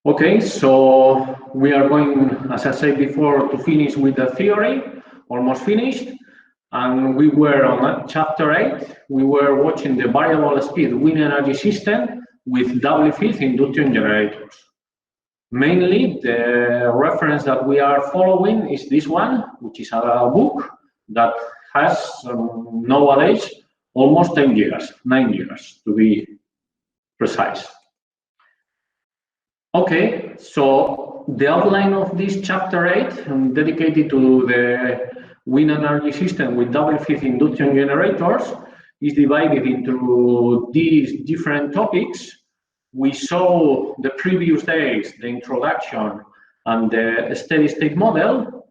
Okay, so we are going, as I said before, to finish with the theory, almost finished. And we were on chapter 8. We were watching the variable speed wind energy system with doubly fifth induction generators. Mainly, the reference that we are following is this one, which is a book that has nowadays almost 10 years, 9 years to be precise. Okay, so the outline of this chapter 8, dedicated to the wind energy system with double fifth induction generators, is divided into these different topics. We saw the previous days, the introduction and the steady state model.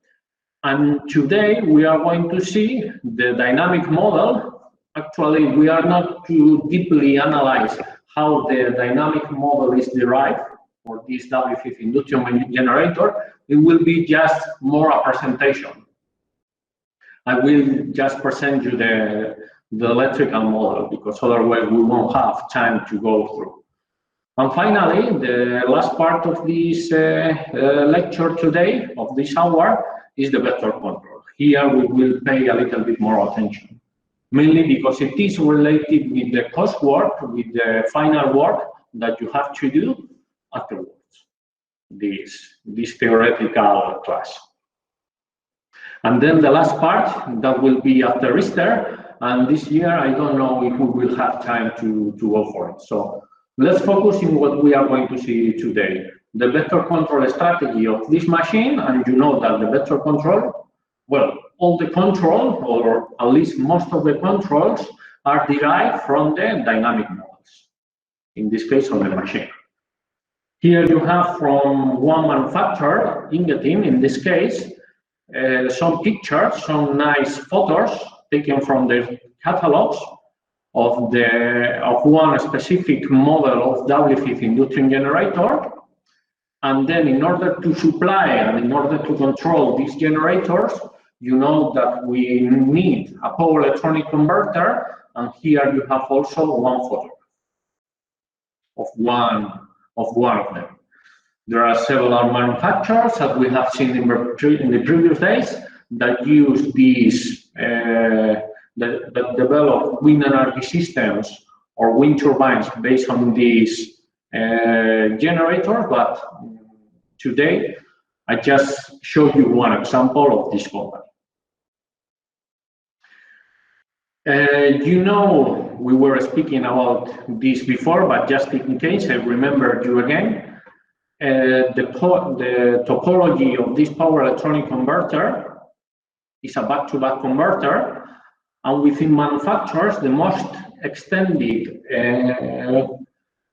And today we are going to see the dynamic model. Actually, we are not to deeply analyze how the dynamic model is derived for this double fifth induction generator. It will be just more a presentation. I will just present you the electrical model, because otherwise we won't have time to go through. And finally, the last part of this lecture today, of this hour, is the vector control. Here we will pay a little bit more attention, mainly because it is related with the coursework, with the final work that you have to do afterwards, this theoretical class. And then the last part, that will be after Easter, and this year I don't know if we will have time to go for it. So let's focus on what we are going to see today. The vector control strategy of this machine, and you know that the vector control, well, all the control, or at least most of the controls, are derived from the dynamic models, in this case of the machine. Here you have from one manufacturer, in this case, some pictures, some nice photos taken from the catalogs of one specific model of double fifth induction generator. And then in order to supply and in order to control these generators, you know that we need a power electronic converter, and here you have also one photo of one of them. There are several manufacturers that we have seen in the previous days that use these, that develop wind energy systems or wind turbines based on these generators. But today, I just show you one example of this company. You know, we were speaking about this before, but just in case I remember you again. The topology of this power electronic converter is a back-to-back converter, and within manufacturers, the most extended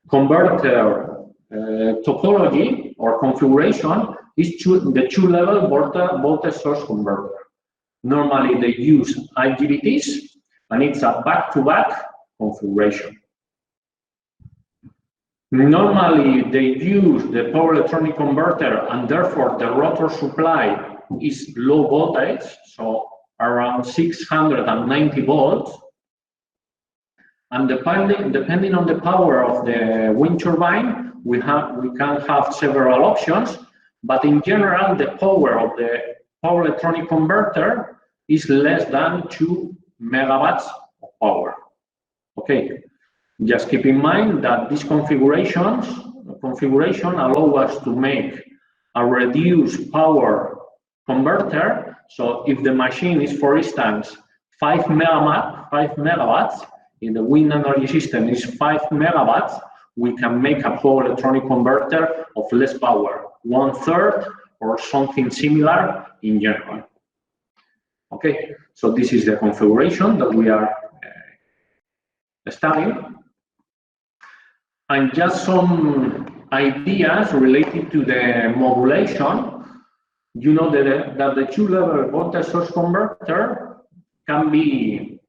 converter topology or configuration is the two-level voltage source converter. Normally, they use IGBTs, and it's a back-to-back configuration. Normally, they use the power electronic converter, and therefore the rotor supply is low voltage, so around 690 volts. And depending on the power of the wind turbine, we can have several options. But in general, the power of the power electronic converter is less than 2 megawatts of power. Okay. Just keep in mind that this configuration allows us to make a reduced power converter. So if the machine is, for instance, 5 megawatts, in the wind energy system is 5 megawatts, we can make a power electronic converter of less power, 1/3 or something similar in general. Okay, so this is the configuration that we are studying. And just some ideas related to the modulation. You know that the two-level voltage source converter can be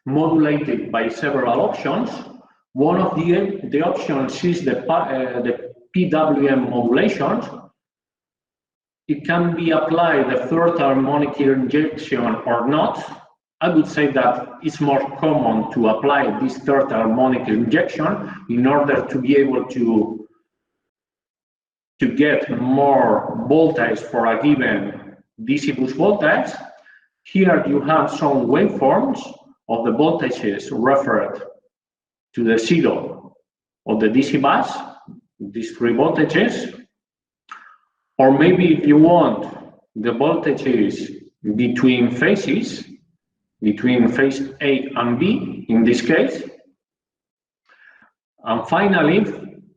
modulated by several options. One of the options is the PWM modulation. It can be applied the third harmonic injection or not. I would say that it's more common to apply this third harmonic injection in order to be able to to get more voltage for a given DC bus voltage. Here you have some waveforms of the voltages referred to the zero of the DC bus, these three voltages. Or maybe if you want the voltages between phases, between phase A and B in this case. And finally,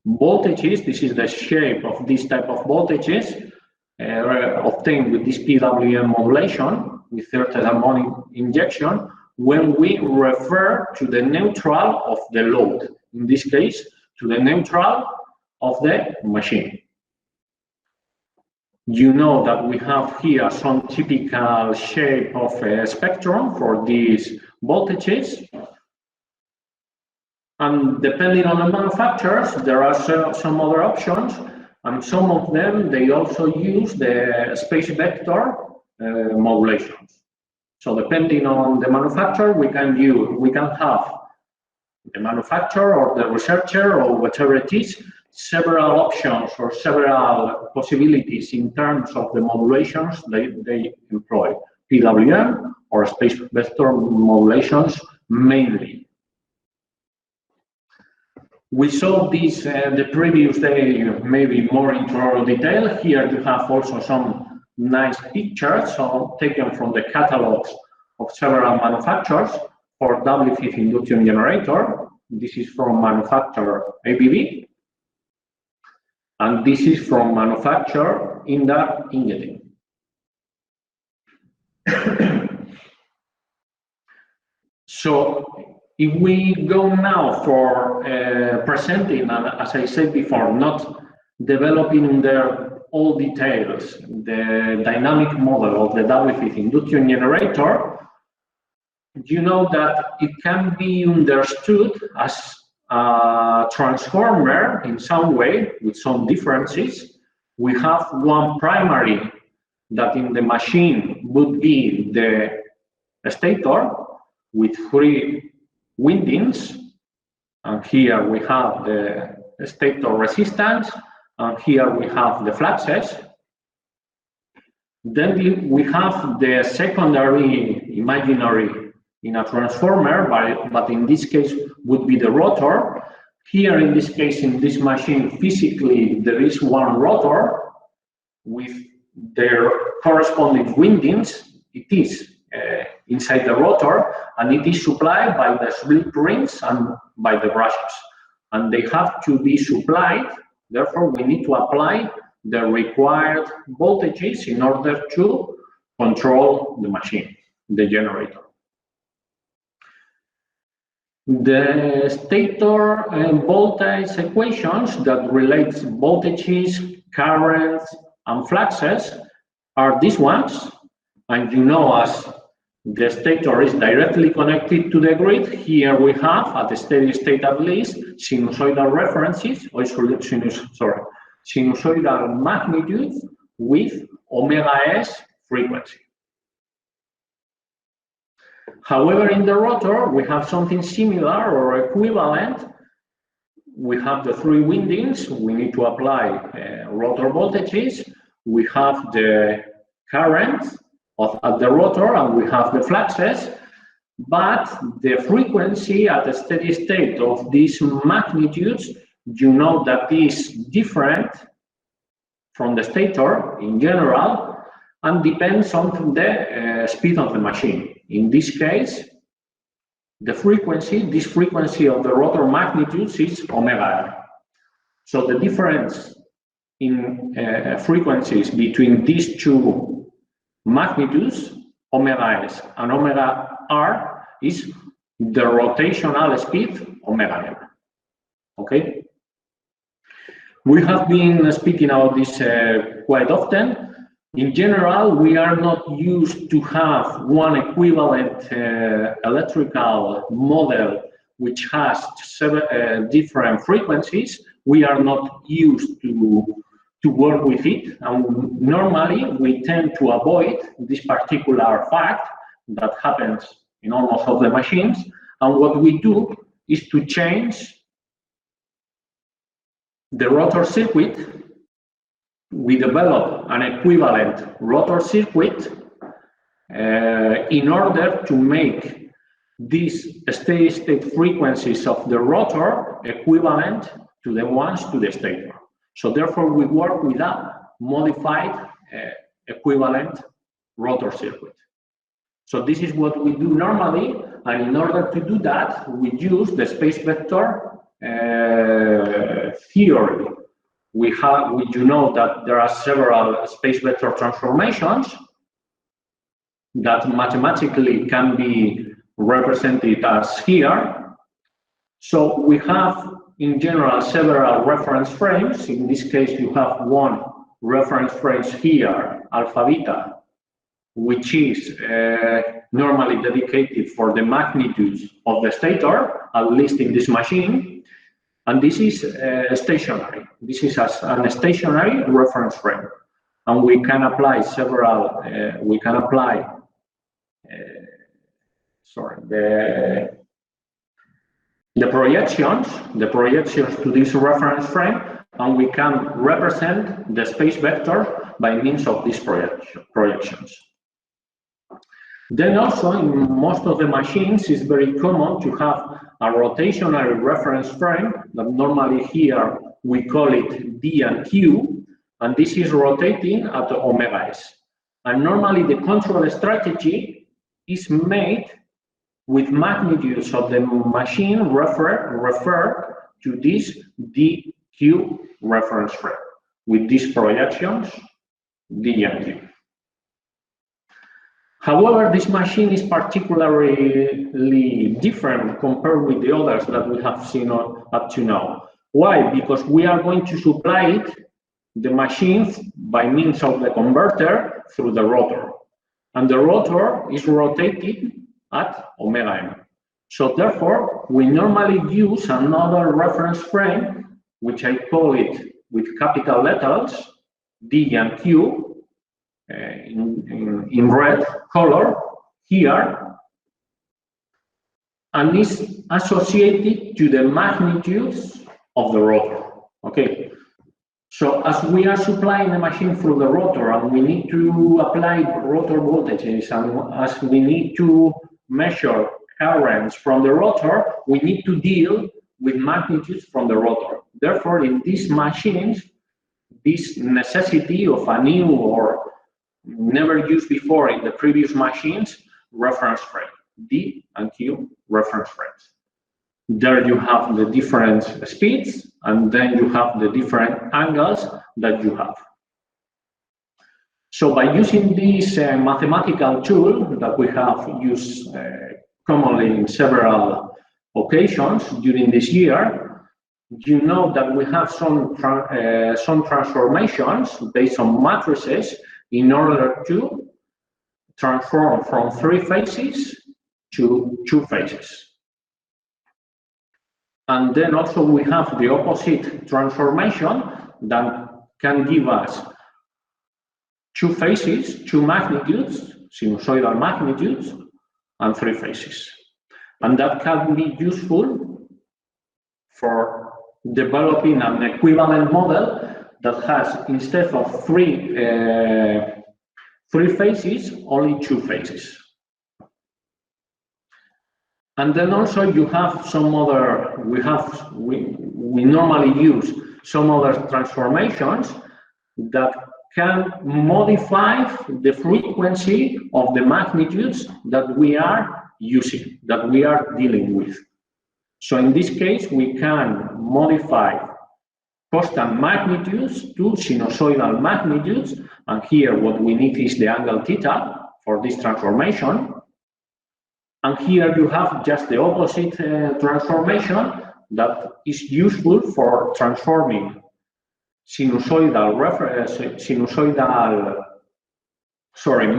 voltages, this is the shape of this type of voltages obtained with this PWM modulation with third harmonic injection when we refer to the neutral of the load, in this case, to the neutral of the machine. You know that we have here some typical shape of a spectrum for these voltages. And depending on the manufacturers, there are some other options, and some of them, they also use the space vector modulations. So depending on the manufacturer, we can have the manufacturer or the researcher or whatever it is, several options or several possibilities in terms of the modulations they employ, PWM or space vector modulations mainly. We saw this the previous day, maybe more into detail. Here you have also some nice pictures taken from the catalogs of several manufacturers for Doubly fifth induction generator. This is from manufacturer ABB. And this is from manufacturer Induction. So if we go now for presenting, and as I said before, not developing in their all details the dynamic model of the Doubly fifth induction generator, you know that it can be understood as a transformer in some way with some differences. We have one primary that in the machine would be the stator with three windings, and here we have the stator resistance, and here we have the fluxes. Then we have the secondary imaginary in a transformer, but in this case would be the rotor. Here in this case, in this machine, physically there is one rotor with their corresponding windings. It is inside the rotor, and it is supplied by the slip rings and by the brushes. And they have to be supplied, therefore we need to apply the required voltages in order to control the machine, the generator. The stator voltage equations that relates voltages, currents, and fluxes are these ones. And you know, as the stator is directly connected to the grid, here we have, at the steady state at least, sinusoidal references, or sinusoidal magnitudes with omega s frequency. However, in the rotor, we have something similar or equivalent. We have the three windings. We need to apply rotor voltages. We have the current at the rotor, and we have the fluxes. But the frequency at the steady state of these magnitudes, you know that is different from the stator in general, and depends on the speed of the machine. In this case, the frequency, this frequency of the rotor magnitudes is omega r. So the difference in frequencies between these two magnitudes, omega s and omega r, is the rotational speed, omega m. Okay? We have been speaking about this quite often. In general, we are not used to have one equivalent electrical model which has several different frequencies. We are not used to work with it, and normally we tend to avoid this particular fact that happens in almost all the machines. And what we do is to change the rotor circuit we develop an equivalent rotor circuit in order to make these steady-state frequencies of the rotor equivalent to the ones to the stator. So therefore, we work with a modified equivalent rotor circuit. So this is what we do normally, and in order to do that, we use the space vector theory. You know that there are several space vector transformations that mathematically can be represented as here. So we have, in general, several reference frames. In this case, you have one reference frame here, alpha beta, which is normally dedicated for the magnitudes of the stator, at least in this machine. And this is stationary. This is a stationary reference frame. And we can apply several, the projections to this reference frame, and we can represent the space vector by means of these projections. Then also, in most of the machines, it's very common to have a rotationary reference frame that normally here we call it D and Q, and this is rotating at omega s. And normally the control strategy is made with magnitudes of the machine refer to this DQ reference frame with these projections D and Q. However, this machine is particularly different compared with the others that we have seen up to now. Why? Because we are going to supply it, the machines, by means of the converter through the rotor. And the rotor is rotated at omega m. So therefore, we normally use another reference frame, which I call it with capital letters, D and Q, in red color here, and is associated to the magnitudes of the rotor. Okay, so as we are supplying the machine through the rotor, and we need to apply rotor voltages, and as we need to measure currents from the rotor, we need to deal with magnitudes from the rotor. Therefore, in these machines, this necessity of a new or never used before in the previous machines reference frame, D and Q reference frames. There you have the different speeds, and then you have the different angles that you have. So by using this mathematical tool that we have used commonly in several occasions during this year, you know that we have some transformations based on matrices in order to transform from 3 phases to 2 phases. And then also we have the opposite transformation that can give us 2 phases, 2 magnitudes, sinusoidal magnitudes, and 3 phases. And that can be useful for developing an equivalent model that has, instead of 3 phases, only 2 phases. And then also you have some other, we normally use some other transformations that can modify the frequency of the magnitudes that we are using, that we are dealing with. So in this case, we can modify constant magnitudes to sinusoidal magnitudes, and here what we need is the angle theta for this transformation. And here you have just the opposite transformation that is useful for transforming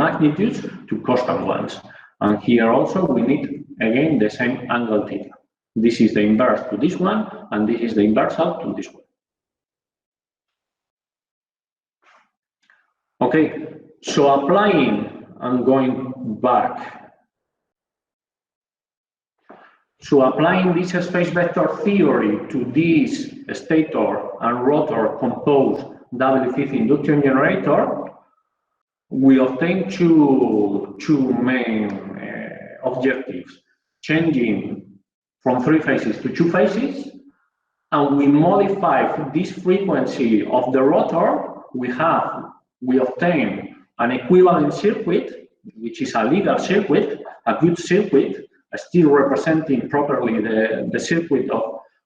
magnitudes to constant ones. And here also we need again the same angle theta. This is the inverse to this one, and this is the inversal to this one. Okay, so applying and going back. So applying this space vector theory to this stator and rotor composed double fifth induction generator, we obtain two main objectives: changing from 3 phases to 2 phases, and we modify this frequency of the rotor. We obtain an equivalent circuit, which is a legal circuit, a good circuit, still representing properly the circuit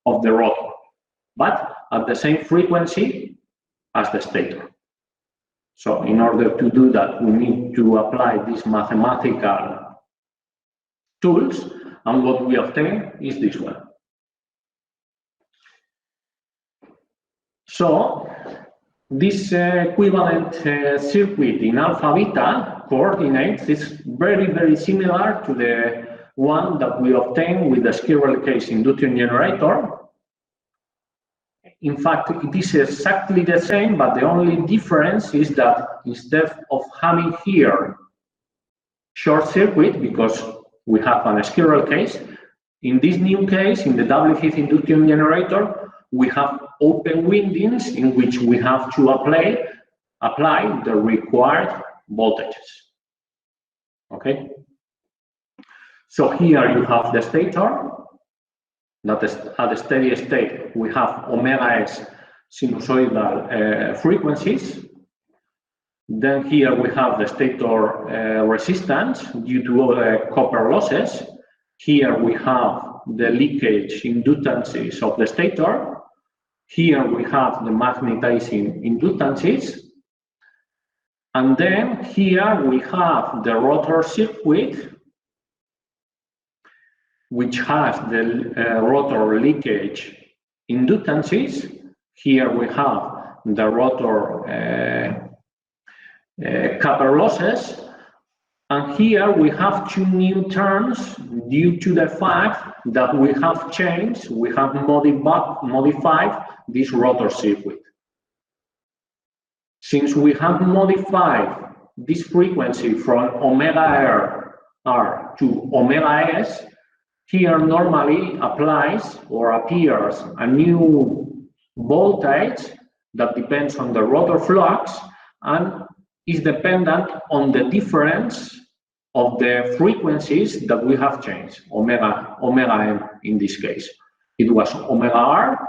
of the rotor, but at the same frequency as the stator. So in order to do that, we need to apply these mathematical tools, and what we obtain is this one. So this equivalent circuit in alpha beta coordinates is very similar to the one that we obtain with the squirrel case induction generator. In fact, it is exactly the same, but the only difference is that instead of having here short circuit, because we have a squirrel case, in this new case, in the double fifth induction generator, we have open windings in which we have to apply the required voltages. Okay? So here you have the stator, that is at a steady state, we have omega s sinusoidal frequencies. Then here we have the stator resistance due to copper losses. Here we have the leakage inductances of the stator. Here we have the magnetizing inductances. And then here we have the rotor circuit, which has the rotor leakage inductances. Here we have the rotor copper losses. And here we have two new terms due to the fact that we have changed, we have modified this rotor circuit. Since we have modified this frequency from omega R to omega S, here normally applies or appears a new voltage that depends on the rotor flux and is dependent on the difference of the frequencies that we have changed, omega m in this case. It was omega R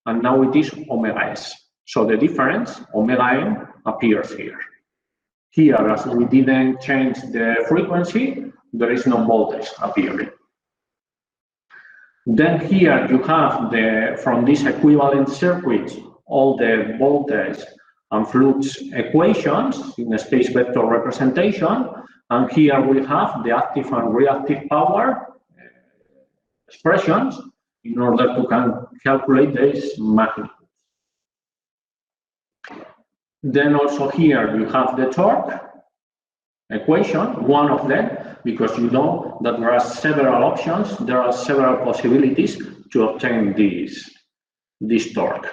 and now it is omega S. So the difference, omega m, appears here. Here, as we didn't change the frequency, there is no voltage appearing. Then here you have from this equivalent circuit all the voltage and flux equations in a space vector representation, and here we have the active and reactive power expressions in order to calculate this magnitude. Then also here you have the torque equation, one of them, because you know that there are several options, there are several possibilities to obtain this torque.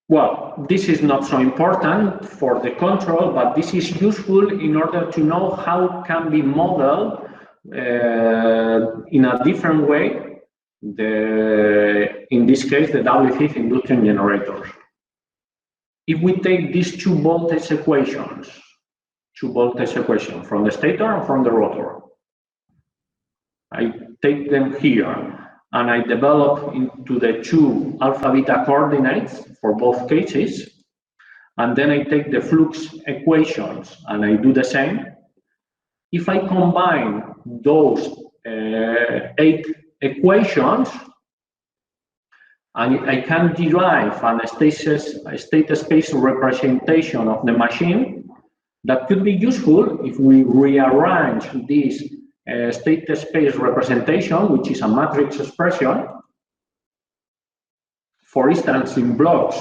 Well, this is not so important for the control, but this is useful in order to know how can be modeled in a different way, in this case, the double fifth induction generators. If we take these two voltage equations from the stator and from the rotor, I take them here and I develop into the two alpha beta coordinates for both cases, and then I take the flux equations and I do the same. If I combine those 8 equations, and I can derive a state space representation of the machine that could be useful if we rearrange this state space representation, which is a matrix expression, for instance, in blocks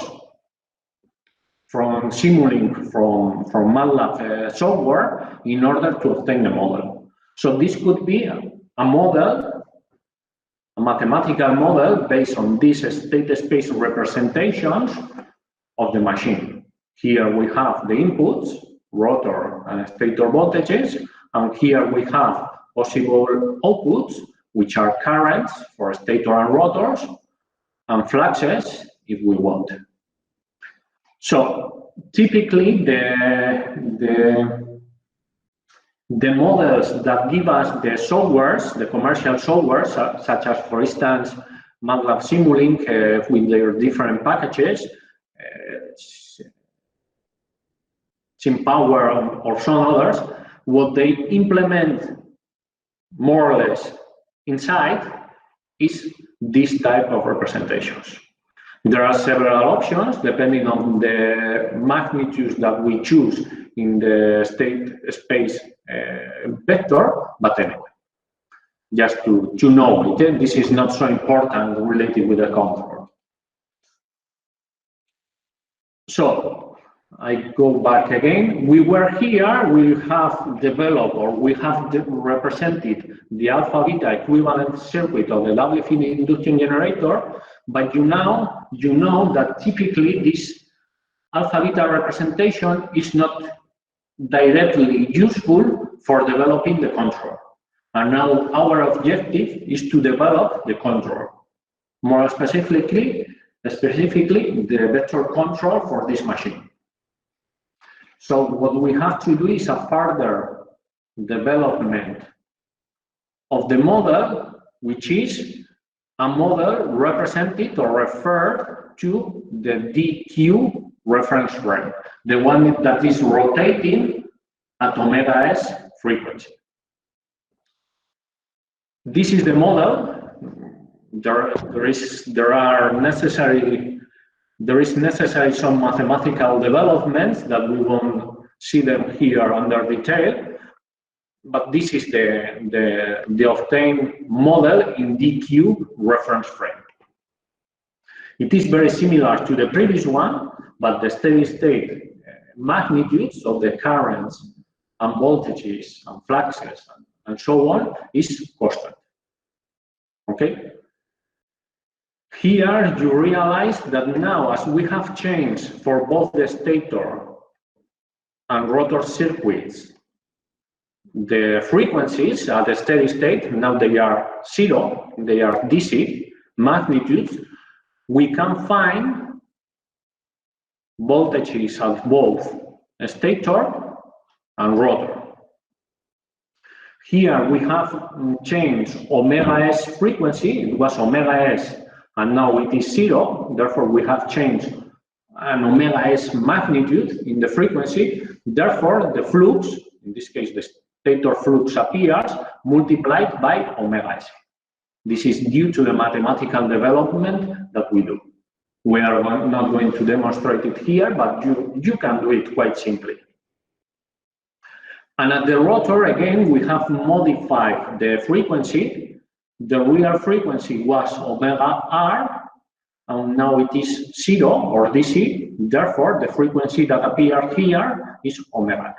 from Simulink, from MATLAB software, in order to obtain a model. So this could be a model, a mathematical model based on these state space representations of the machine. Here we have the inputs, rotor and stator voltages, and here we have possible outputs, which are currents for stator and rotors, and fluxes if we want. So typically the models that give us the softwares, the commercial softwares, such as, for instance, MATLAB Simulink with their different packages, SimPower or some others, what they implement more or less inside is this type of representations. There are several options depending on the magnitudes that we choose in the state space vector, but anyway, just to know it, this is not so important related with the control. So I go back again. We were here, we have developed or we have represented the alpha beta equivalent circuit of the doubly fit induction generator, but you know that typically this alpha beta representation is not directly useful for developing the control. And now our objective is to develop the control, more specifically the vector control for this machine. So what we have to do is a further development of the model, which is a model represented or referred to the DQ reference frame, the one that is rotating at omega s frequency. This is the model. There is necessary some mathematical developments that we won't see them here under detail, but this is the obtained model in DQ reference frame. It is very similar to the previous one, but the steady state magnitudes of the currents and voltages and fluxes and so on is constant. Okay? Here you realize that now, as we have changed for both the stator and rotor circuits, the frequencies at the steady state, now they are 0, they are DC magnitudes, we can find voltages at both stator and rotor. Here we have changed omega s frequency, it was omega s, and now it is 0, therefore we have changed an omega s magnitude in the frequency, therefore the flux, in this case the stator flux appears multiplied by omega s. This is due to the mathematical development that we do. We are not going to demonstrate it here, but you can do it quite simply. And at the rotor, again, we have modified the frequency. The real frequency was omega r, and now it is 0 or DC. Therefore, the frequency that appears here is omega r.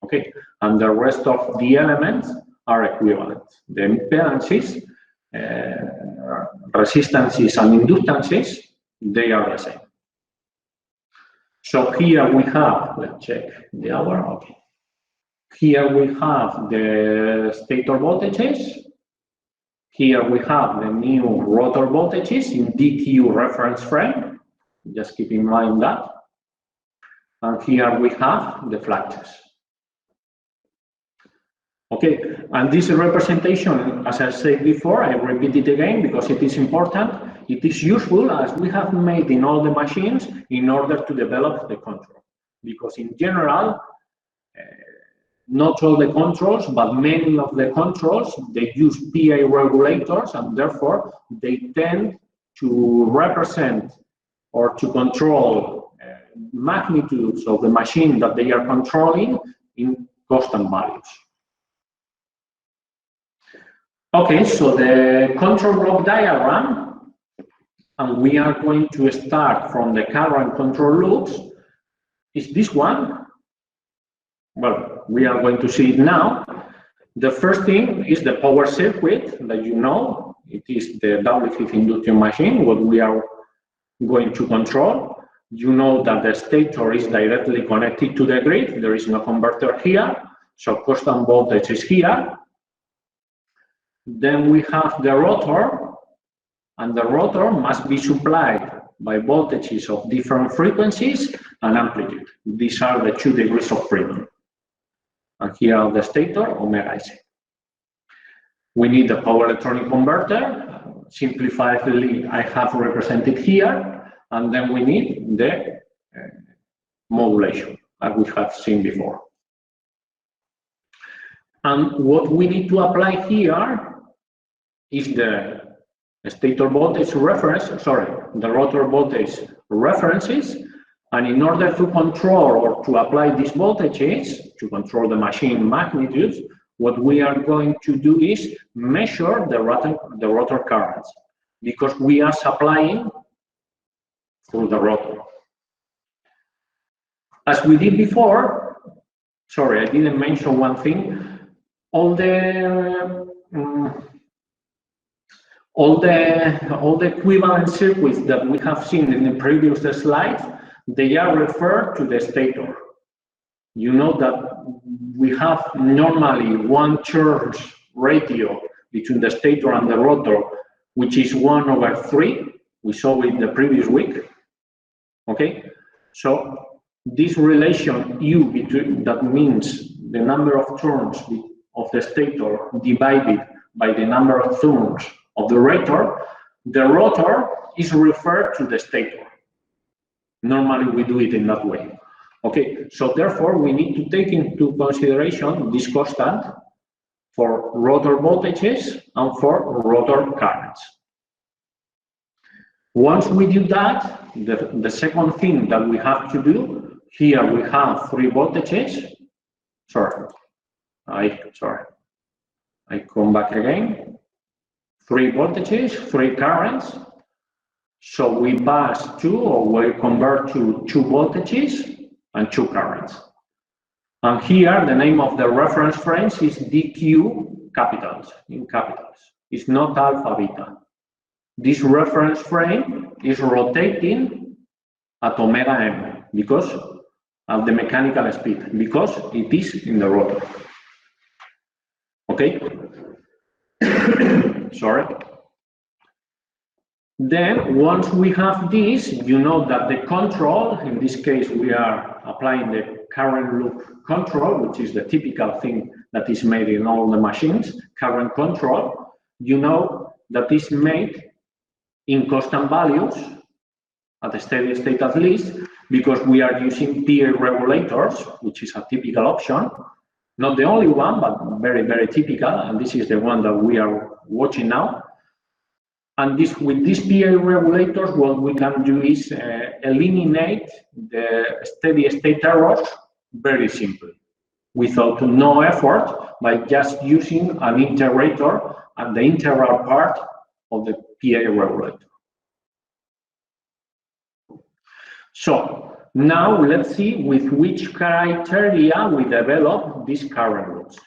Okay, and the rest of the elements are equivalent. The impedances, resistances, and inductances, they are the same. So here we have, let's check the hour. Okay. Here we have the stator voltages. Here we have the new rotor voltages in DQ reference frame. Just keep in mind that. And here we have the fluxes. Okay, and this representation, as I said before, I repeat it again because it is important. It is useful as we have made in all the machines in order to develop the control. Because in general, not all the controls, but many of the controls, they use PA regulators, and therefore they tend to represent or to control magnitudes of the machine that they are controlling in constant values. Okay, so the control block diagram, and we are going to start from the current control loops, is this one. Well, we are going to see it now. The first thing is the power circuit that you know. It is the doubly fit induction machine, what we are going to control. You know that the stator is directly connected to the grid. There is no converter here, so constant voltage is here. Then we have the rotor, and the rotor must be supplied by voltages of different frequencies and amplitude. These are the 2 degrees of freedom. And here are the stator, omega is. We need the power electronic converter. Simplifiedly, I have represented here. And then we need the modulation, as we have seen before. And what we need to apply here is the stator voltage reference, the rotor voltage references. And in order to control or to apply these voltages, to control the machine magnitudes, what we are going to do is measure the rotor currents, because we are supplying through the rotor. As we did before, sorry, I didn't mention one thing. All the equivalent circuits that we have seen in the previous slides, they are referred to the stator. You know that we have normally 1 turns ratio between the stator and the rotor, which is 1/3. We saw it the previous week. Okay, so this relation U between, that means the number of turns of the stator divided by the number of turns of the rotor is referred to the stator. Normally we do it in that way. Okay, so therefore we need to take into consideration this constant for rotor voltages and for rotor currents. Once we do that, the second thing that we have to do, here we have 3 voltages. I come back again. 3 voltages, 3 currents. So we pass 2, or we convert to 2 voltages and 2 currents. And here the name of the reference frame is DQ capitals, in capitals. It's not alpha beta. This reference frame is rotating at omega m because of the mechanical speed, because it is in the rotor. Okay? Sorry. Then, once we have this, you know that the control, in this case, we are applying the current loop control, which is the typical thing that is made in all the machines, current control. You know that is made in constant values, at a steady state at least, because we are using PA regulators, which is a typical option. Not the only one, but very, very typical, and this is the one that we are watching now. And with these PA regulators, what we can do is eliminate the steady state errors very simply, without no effort, by just using an integrator and the integral part of the PA regulator. So now let's see with which criteria we develop these current loops.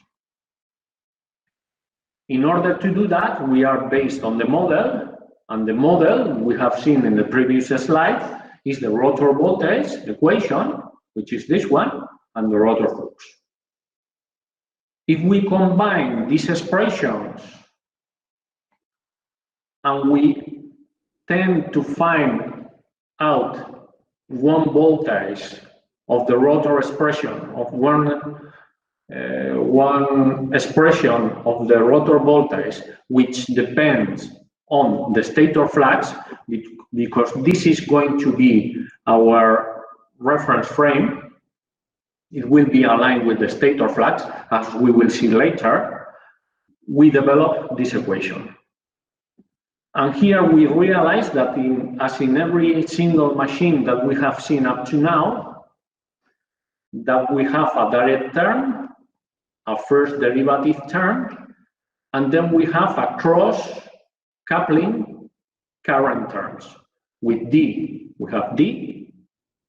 In order to do that, we are based on the model, and the model we have seen in the previous slide is the rotor voltage equation, which is this one, and the rotor flux. If we combine these expressions and we tend to find out one voltage of the rotor expression of one expression of the rotor voltage, which depends on the stator flux, because this is going to be our reference frame. It will be aligned with the stator flux, as we will see later. We develop this equation. And here we realize that as in every single machine that we have seen up to now, that we have a direct term, a first derivative term, and then we have a cross coupling current terms. With D, we have D,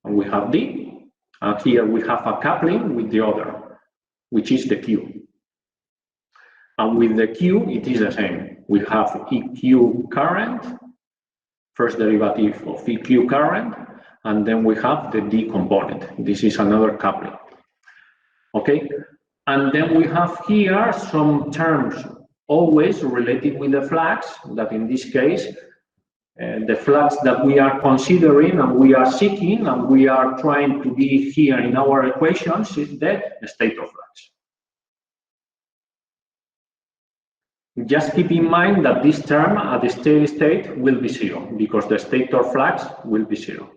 and we have D, and here we have a coupling with the other, which is the Q. And with the Q, it is the same. We have EQ current, first derivative of EQ current, and then we have the D component. This is another coupling. Okay? And then we have here some terms always related with the flux, that in this case the flux that we are considering and we are seeking and we are trying to be here in our equations is the stator flux. Just keep in mind that this term at the steady state will be 0 because the stator flux will be 0.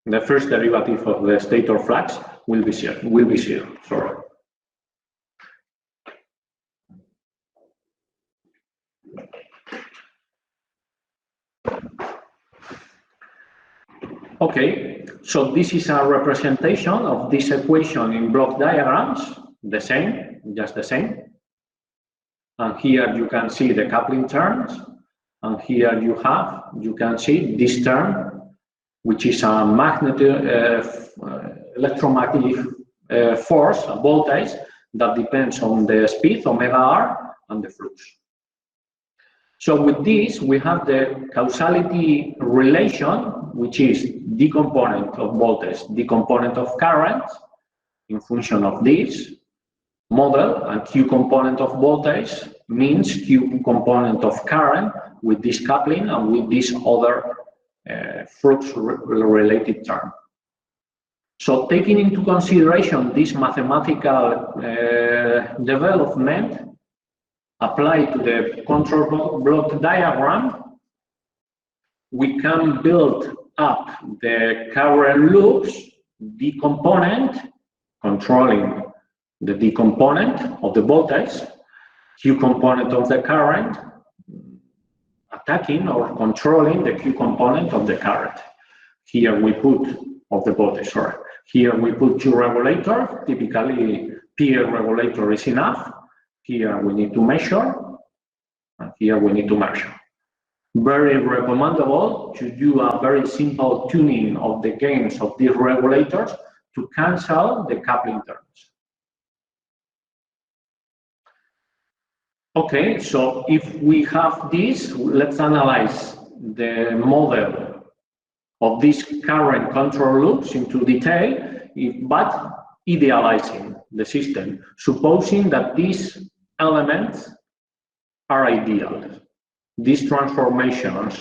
The first derivative of the stator flux will be 0. Sorry. Okay, so this is a representation of this equation in block diagrams, just the same. And here you can see the coupling terms, and here you can see this term, which is a electromagnetic force, a voltage, that depends on the speed, omega r, and the flux. So with this, we have the causality relation, which is d component of voltage, d component of current, in function of this model, and q component of voltage means q component of current with this coupling and with this other flux-related term. So taking into consideration this mathematical development, applied to the control block diagram, we can build up the current loops, D component, controlling the D component of the voltage, Q component of the current, attacking or controlling the Q component of the current. Here we put, of the voltage, sorry. Here we put two regulators, typically PA regulator is enough. Here we need to measure, and here we need to measure. Very recommendable to do a very simple tuning of the gains of these regulators to cancel the coupling terms. Okay, so if we have this, let's analyze the model of these current control loops into detail, but idealizing the system, supposing that these elements are ideal. These transformations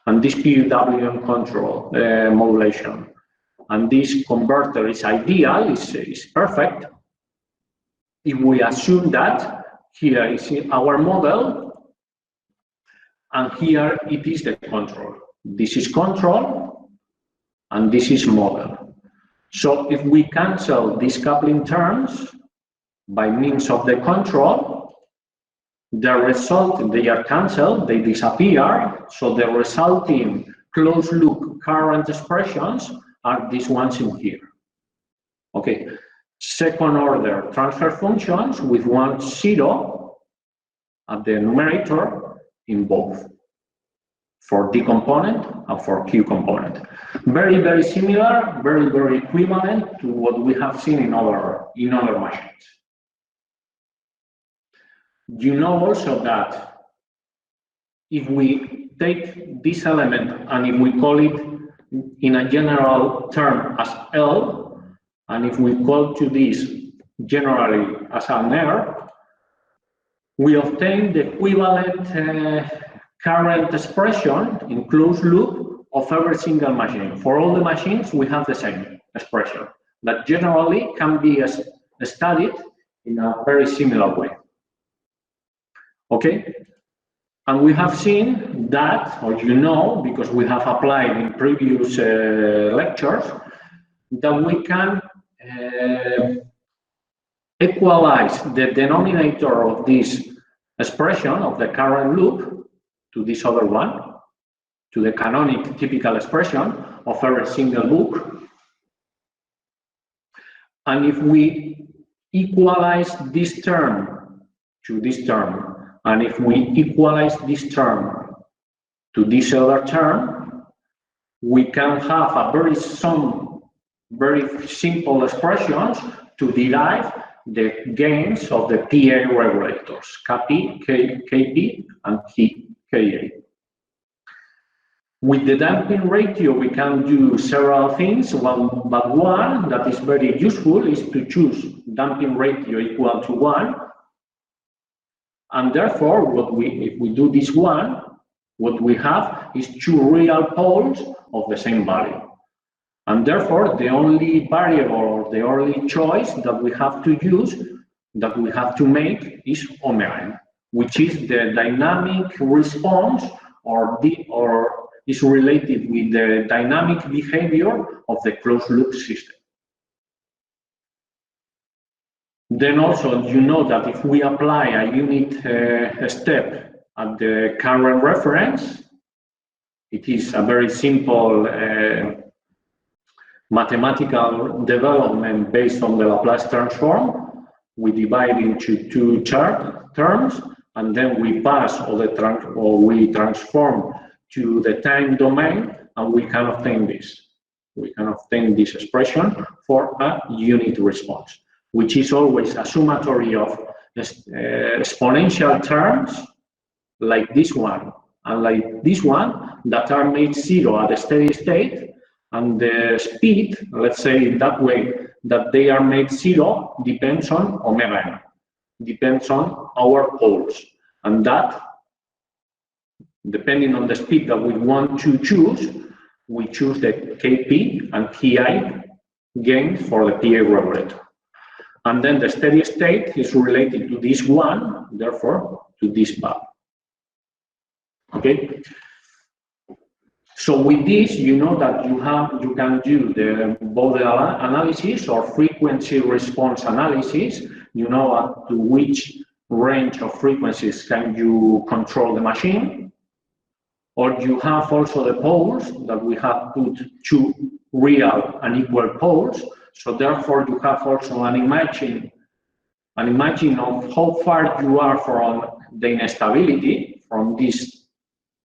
and this PWM control modulation and this converter is ideal, is perfect. If we assume that here is our model and here it is the control. This is control and this is model. So if we cancel these coupling terms by means of the control, the result, they are cancelled, they disappear, so the resulting closed loop current expressions are these ones in here. Okay, second order transfer functions with 1, 0 at the numerator in both, for D component and for Q component. Very, very similar, very, very equivalent to what we have seen in other machines. You know also that if we take this element and if we call it in a general term as L, and if we call to this generally as an R, we obtain the equivalent current expression in closed loop of every single machine. For all the machines, we have the same expression that generally can be studied in a very similar way. Okay, and we have seen that, or you know, because we have applied in previous lectures, that we can equalize the denominator of this expression of the current loop to this other one, to the canonic typical expression of every single book. And if we equalize this term to this term, and if we equalize this term to this other term, we can have a very simple expressions to derive the gains of the PA regulators, Kp, Kp, and Ka. With the damping ratio, we can do several things, but one that is very useful is to choose damping ratio equal to 1. And therefore, if we do this one, What we have is two real poles of the same value. And therefore, the only variable or the only choice that we have to use, that we have to make, is omega n, which is the dynamic response or is related with the dynamic behavior of the closed loop system. Then also, you know that if we apply a unit step at the current reference, it is a very simple mathematical development based on the Laplace transform. We divide into two terms, and then we pass we transform to the time domain, and we can obtain this. We can obtain this expression for a unit response, which is always a summatory of exponential terms like this one and like this one that are made zero at the steady state, and the speed, let's say that way, that they are made zero depends on omega n, depends on our poles, and that, depending on the speed that we want to choose, we choose the Kp and Ki gain for the PA regulator. And then the steady state is related to this one, therefore, to this value. Okay? So with this, you know that you can do the Baudel analysis or frequency response analysis. You know to which range of frequencies can you control the machine. Or you have also the poles that we have put two real and equal poles. So therefore, you have also an imagine of how far you are from the instability from this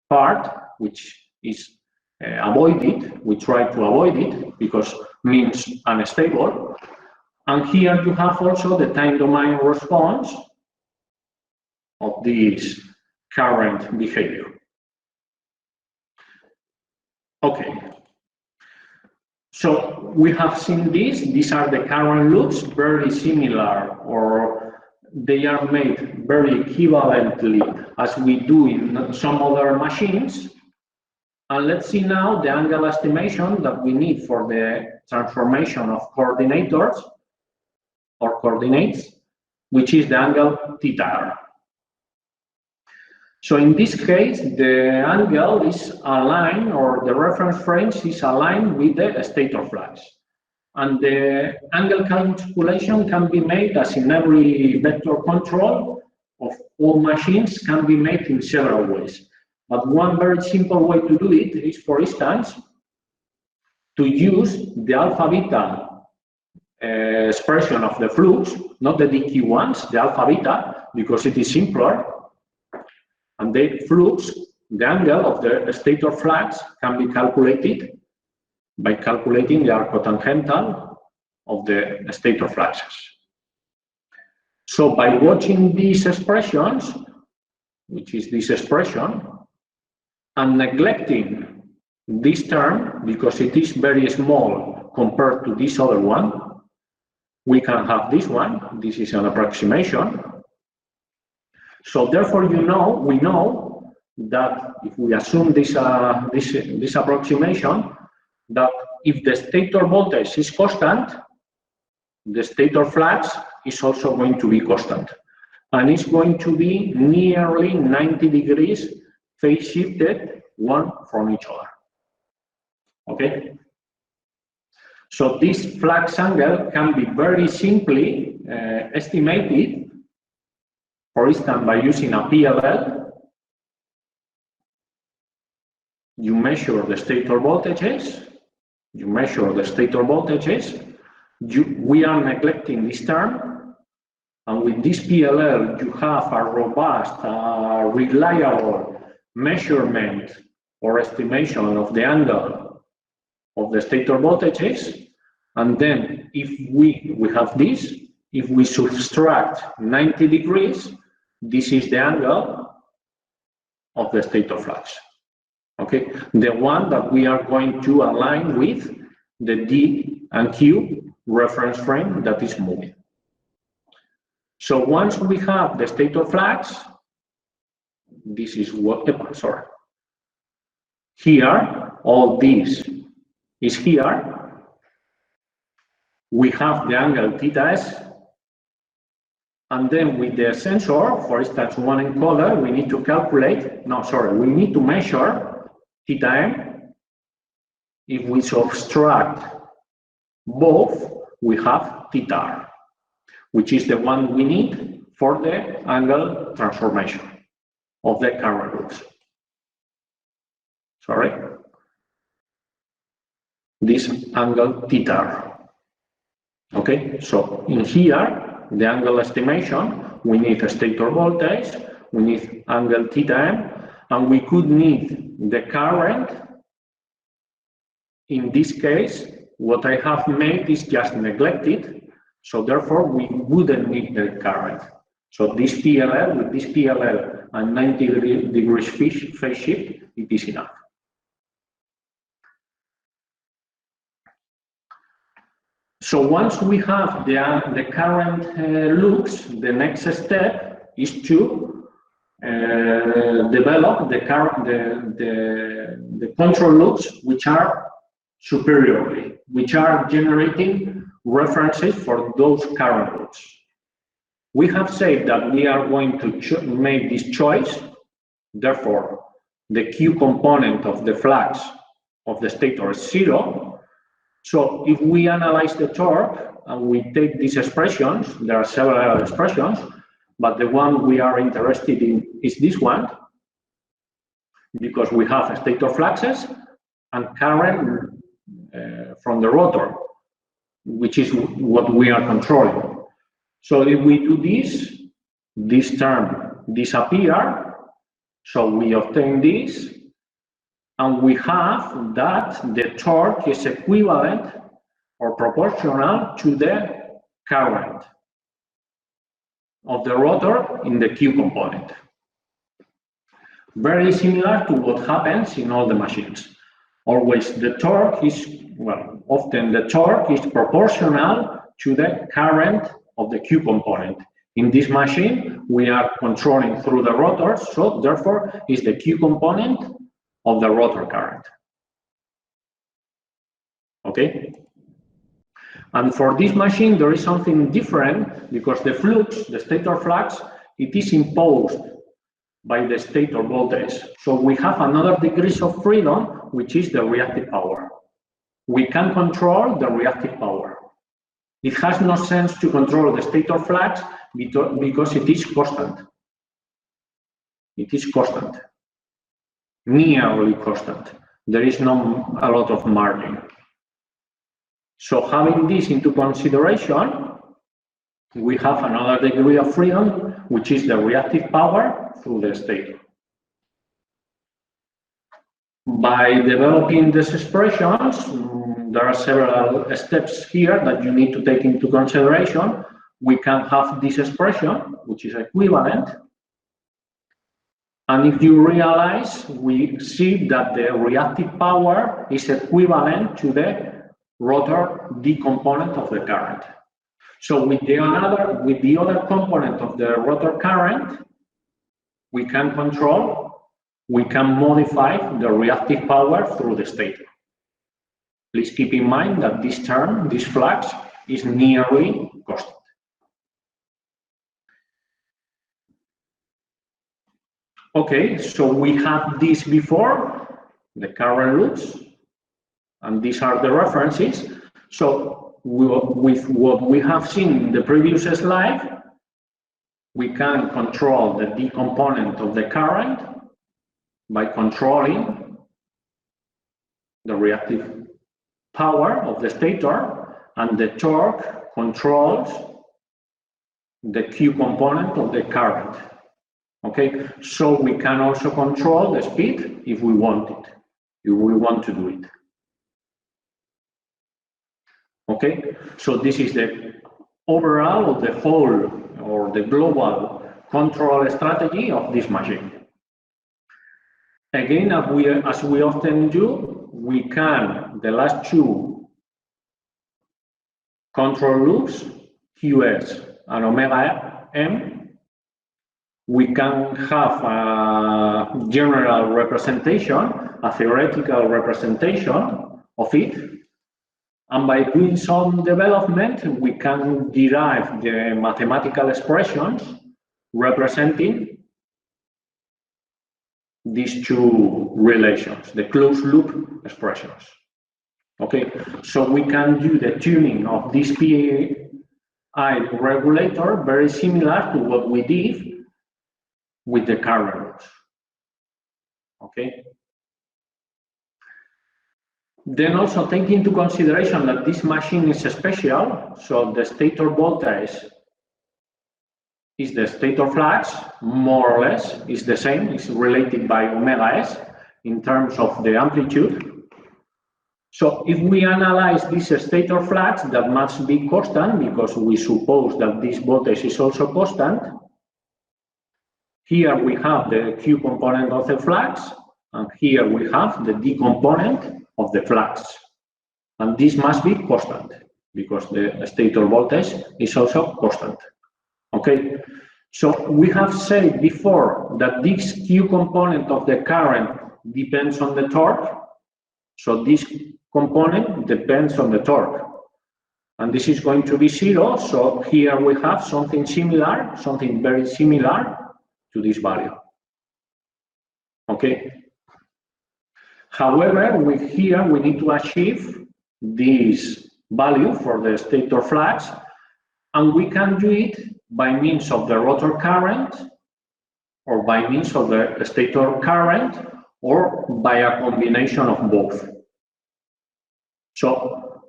part, which is avoided. We try to avoid it because it means unstable. And here you have also the time domain response of this current behavior. Okay. So we have seen this. These are the current loops, very similar, or they are made very equivalently as we do in some other machines. And let's see now the angle estimation that we need for the transformation of coordinators or coordinates, which is the angle theta. So in this case, the angle is aligned, or the reference frame is aligned with the stator flux. And the angle calculation can be made, as in every vector control of all machines, can be made in several ways. But one very simple way to do it is, for instance, to use the alpha beta expression of the flux, not the dq ones, the alpha beta, because it is simpler. And the flux, the angle of the stator flux, can be calculated by calculating the arcotangential of the stator fluxes. So by watching these expressions, which is this expression, and neglecting this term because it is very small compared to this other one, we can have this one. This is an approximation. So therefore, we know that if we assume this approximation, that if the stator voltage is constant, the stator flux is also going to be constant, and it's going to be nearly 90 degrees phase shifted one from each other. Okay. So this flux angle can be very simply estimated. For instance, by using a PLL, you measure the stator voltages. We are neglecting this term, and with this PLL, you have a robust, reliable measurement or estimation of the angle of the stator voltages. And then, if we have this, if we subtract 90 degrees, this is the angle of the stator flux. Okay, the one that we are going to align with the D and Q reference frame that is moving. So once we have the stator flux, this is what, sorry, Here, all this is here. We have the angle theta s, and then with the sensor, for instance, one encoder, we need to calculate, no, sorry, we need to measure theta m. If we subtract both, we have theta r, which is the one we need for the angle transformation of the current loops. Sorry, this angle theta r. Okay, so in here, the angle estimation, we need a stator voltage, we need angle theta m, and we could need the current. In this case, what I have made is just neglected, so therefore we wouldn't need the current. So this PLL, with this PLL and 90 degrees phase shift, it is enough. So once we have the current loops, the next step is to develop the control loops which are superiorly, which are generating references for those current loops. We have said that we are going to make this choice. Therefore, the Q component of the flux of the stator is 0. So if we analyze the torque and we take these expressions, there are several expressions, but the one we are interested in is this one, because we have stator fluxes and current from the rotor, which is what we are controlling. So if we do this term disappears, so we obtain this, and we have that the torque is equivalent or proportional to the current of the rotor in the Q component. Very similar to what happens in all the machines. Always the torque is, well, often the torque is proportional to the current of the Q component. In this machine, we are controlling through the rotor, so therefore is the Q component of the rotor current. Okay? And for this machine, there is something different because the flux, the stator flux, it is imposed by the stator voltage. So we have another degree of freedom, which is the reactive power. We can control the reactive power. It has no sense to control the stator flux because it is constant. It is constant. Nearly constant. There is not a lot of margin. So having this into consideration, we have another degree of freedom, which is the reactive power through the stator. By developing these expressions, there are several steps here that you need to take into consideration. We can have this expression, which is equivalent. And if you realize, we see that the reactive power is equivalent to the rotor D component of the current. So with the other component of the rotor current, we can modify the reactive power through the stator. Please keep in mind that this term, this flux, is nearly constant. Okay, so we had this before, the current loops, and these are the references. So with what we have seen in the previous slide, we can control the D component of the current by controlling the reactive power of the stator, and the torque controls the Q component of the current. Okay, so we can also control the speed if we want it, if we want to do it. Okay, so this is the overall of the whole or the global control strategy of this machine. Again, as we often do, we can, the last two control loops, QS and omega M, we can have a general representation, a theoretical representation of it. And by doing some development, we can derive the mathematical expressions representing these two relations, the closed loop expressions. Okay, so we can do the tuning of this PI regulator very similar to what we did with the current loops. Okay. Then also take into consideration that this machine is special, so the stator voltage is the stator flux, more or less, is the same, it's related by omega s in terms of the amplitude. So if we analyze this stator flux, that must be constant because we suppose that this voltage is also constant. Here we have the Q component of the flux, and here we have the D component of the flux. And this must be constant because the stator voltage is also constant. Okay, so we have said before that this Q component of the current depends on the torque. So this component depends on the torque. And this is going to be 0. So here we have something similar, something very similar to this value. Okay. However, here we need to achieve this value for the stator flux, and we can do it by means of the rotor current, or by means of the stator current, or by a combination of both. So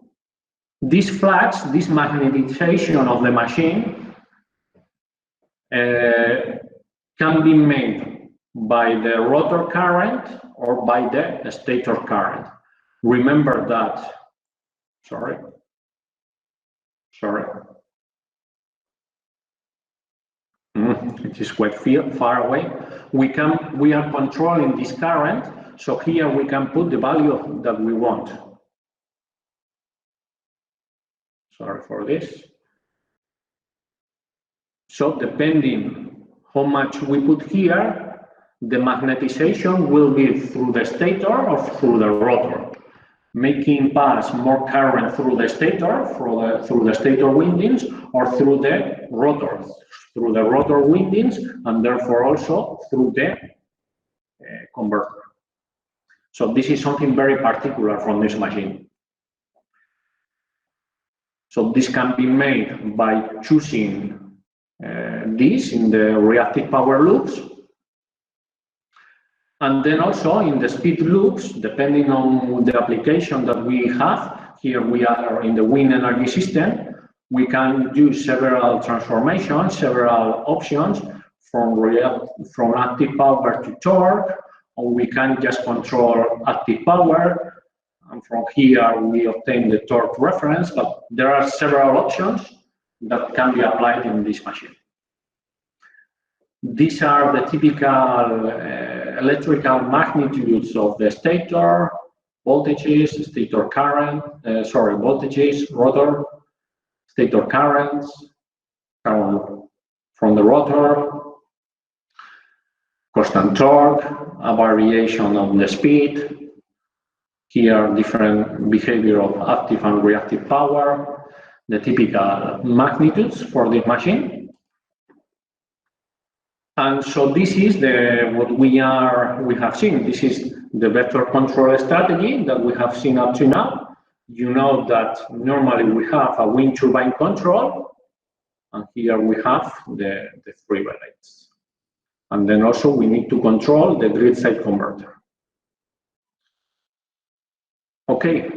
this flux, this magnetization of the machine can be made by the rotor current or by the stator current. Remember that, sorry, it is quite far away. We are controlling this current, so here we can put the value that we want. Sorry for this. So depending how much we put here, the magnetization will be through the stator or through the rotor, making pass more current through the stator, through the stator windings, or through the rotor windings, and therefore also through the converter. So this is something very particular from this machine. So this can be made by choosing this in the reactive power loops. And then also in the speed loops, depending on the application that we have, here we are in the wind energy system, we can do several transformations, several options from active power to torque, or we can just control active power. And from here, we obtain the torque reference, but there are several options that can be applied in this machine. These are the typical electrical magnitudes of the stator, voltages, stator current, voltages, rotor, stator currents, current from the rotor, constant torque, a variation of the speed. Here, different behavior of active and reactive power, the typical magnitudes for this machine. And so this is what we have seen. This is the vector control strategy that we have seen up to now. You know that normally we have a wind turbine control, and here we have the three relays. And then also we need to control the grid side converter. Okay,